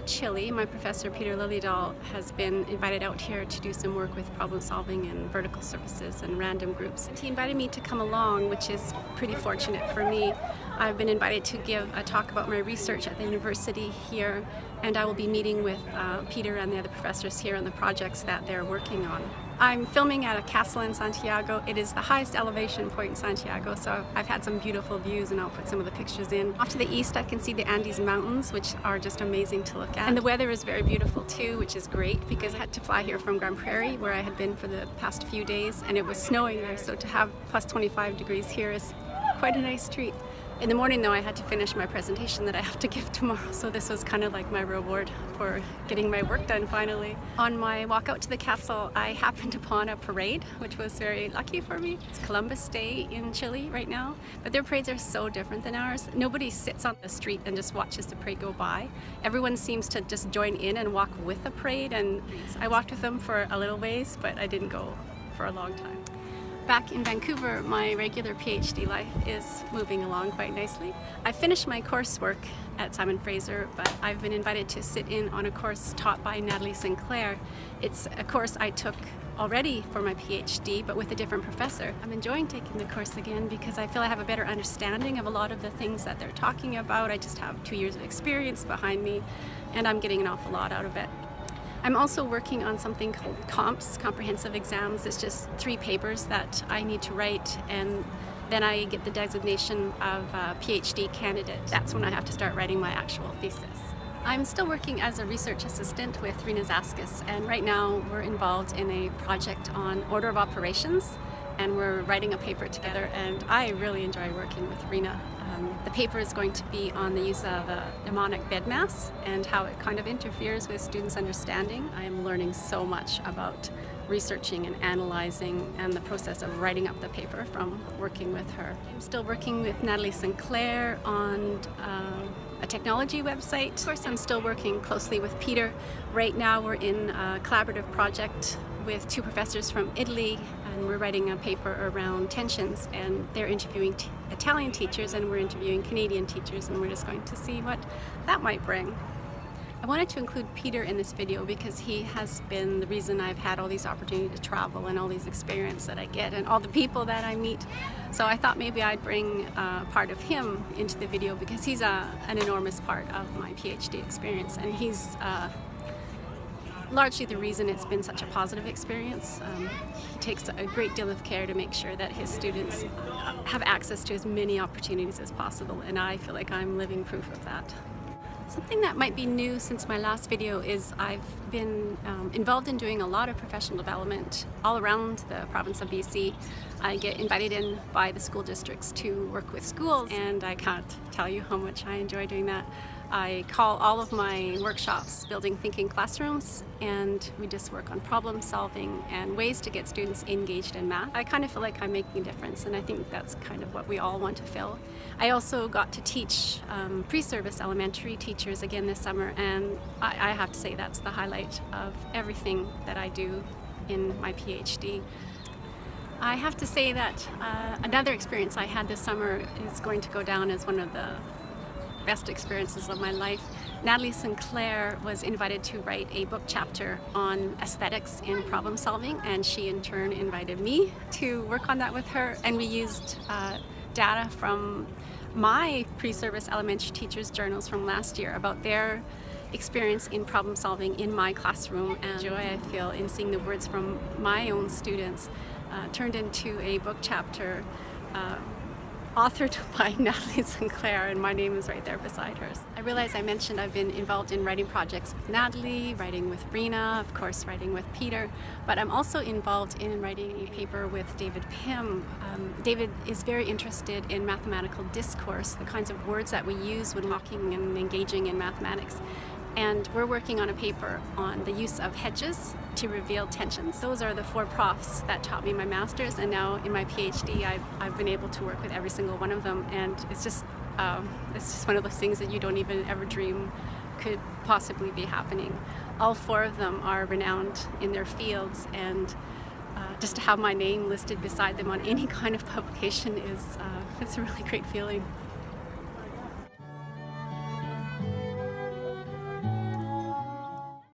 Chile. My professor Peter Liljedahl has been invited out here to do some work with problem solving and vertical surfaces and random groups. He invited me to come along, which is pretty fortunate for me. I've been invited to give a talk about my research at the university here, and I will be meeting with Peter and the other professors here on the projects that they're working on. I'm filming at a castle in Santiago. It is the highest elevation point in Santiago, so I've had some beautiful views, and I'll put some of the pictures in. Off to the east I can see the Andes Mountains, which are just amazing to look at. And the weather is very beautiful too, which is great because I had to fly here from Grand Prairie, where I had been for the past few days, and it was snowing there, so to have plus 25 degrees here is quite a nice treat. In the morning though, I had to finish my presentation that I have to give tomorrow, so this was kind of like my reward for getting my work done finally. On my walk out to the castle, I happened upon a parade, which was very lucky for me. It's Columbus Day in Chile right now, but their parades are so different than ours. Nobody sits on the street and just watches the parade go by. Everyone seems to just join in and walk with the parade, and I walked with them for a little ways, but I didn't go for a long time. Back in Vancouver, my regular PhD life is moving along quite nicely. I finished my coursework at Simon Fraser, but I've been invited to sit in on a course taught by Natalie Sinclair. It's a course I took already for my PhD, but with a different professor. I'm enjoying taking the course again because I feel I have a better understanding of a lot of the things that they're talking about. I just have 2 years of experience behind me, and I'm getting an awful lot out of it. I'm also working on something called COMPS, Comprehensive Exams. It's just 3 papers that I need to write, and then I get the designation of a PhD candidate. That's when I have to start writing my actual thesis. I'm still working as a research assistant with Rena Zaskis, and right now we're involved in a project on order of operations, and we're writing a paper together, and I really enjoy working with Rena. The paper is going to be on the use of a mnemonic bed mass and how it kind of interferes with students' understanding. I am learning so much about researching and analyzing and the process of writing up the paper from working with her. I'm still working with Natalie Sinclair on a technology website. Of course, I'm still working closely with Peter. Right now we're in a collaborative project with 2 professors from Italy, and we're writing a paper around tensions, and they're interviewing Italian teachers and we're interviewing Canadian teachers, and we're just going to see what that might bring. I wanted to include Peter in this video because he has been the reason I've had all these opportunities to travel and all these experiences that I get and all the people that I meet. So I thought maybe I'd bring part of him into the video because he's an enormous part of my PhD experience, and he's largely the reason it's been such a positive experience. He takes a great deal of care to make sure that his students have access to as many opportunities as possible, and I feel like I'm living proof of that. Something that might be new since my last video is I've been involved in doing a lot of professional development all around the province of BC. I get invited in by the school districts to work with schools, and I can't tell you how much I enjoy doing that. I call all of my workshops Building Thinking Classrooms, and we just work on problem solving and ways to get students engaged in math. I kind of feel like I'm making a difference, and I think that's kind of what we all want to feel. I also got to teach pre-service elementary teachers again this summer, and I have to say that's the highlight of everything that I do in my PhD. I have to say that another experience I had this summer is going to go down as one of the best experiences of my life. Natalie Sinclair was invited to write a book chapter on aesthetics in problem solving, and she in turn invited me to work on that with her, and we used data from my pre-service elementary teachers' journals from last year about their experience in problem solving in my classroom, and joy I feel in seeing the words from my own students turned into a book chapter authored by Natalie Sinclair, and my name is right there beside hers. I realize I mentioned I've been involved in writing projects with Natalie, writing with Rena, of course writing with Peter, but I'm also involved in writing a paper with David Pym. David is very interested in mathematical discourse, the kinds of words that we use when talking and engaging in mathematics. And we're working on a paper on the use of hedges to reveal tensions. Those are the 4 profs that taught me my master's, and now in my PhD I've been able to work with every single one of them, and it's just one of those things that you don't even ever dream could possibly be happening. All 4 of them are renowned in their fields, and just to have my name listed beside them on any kind of publication is it's a really great feeling.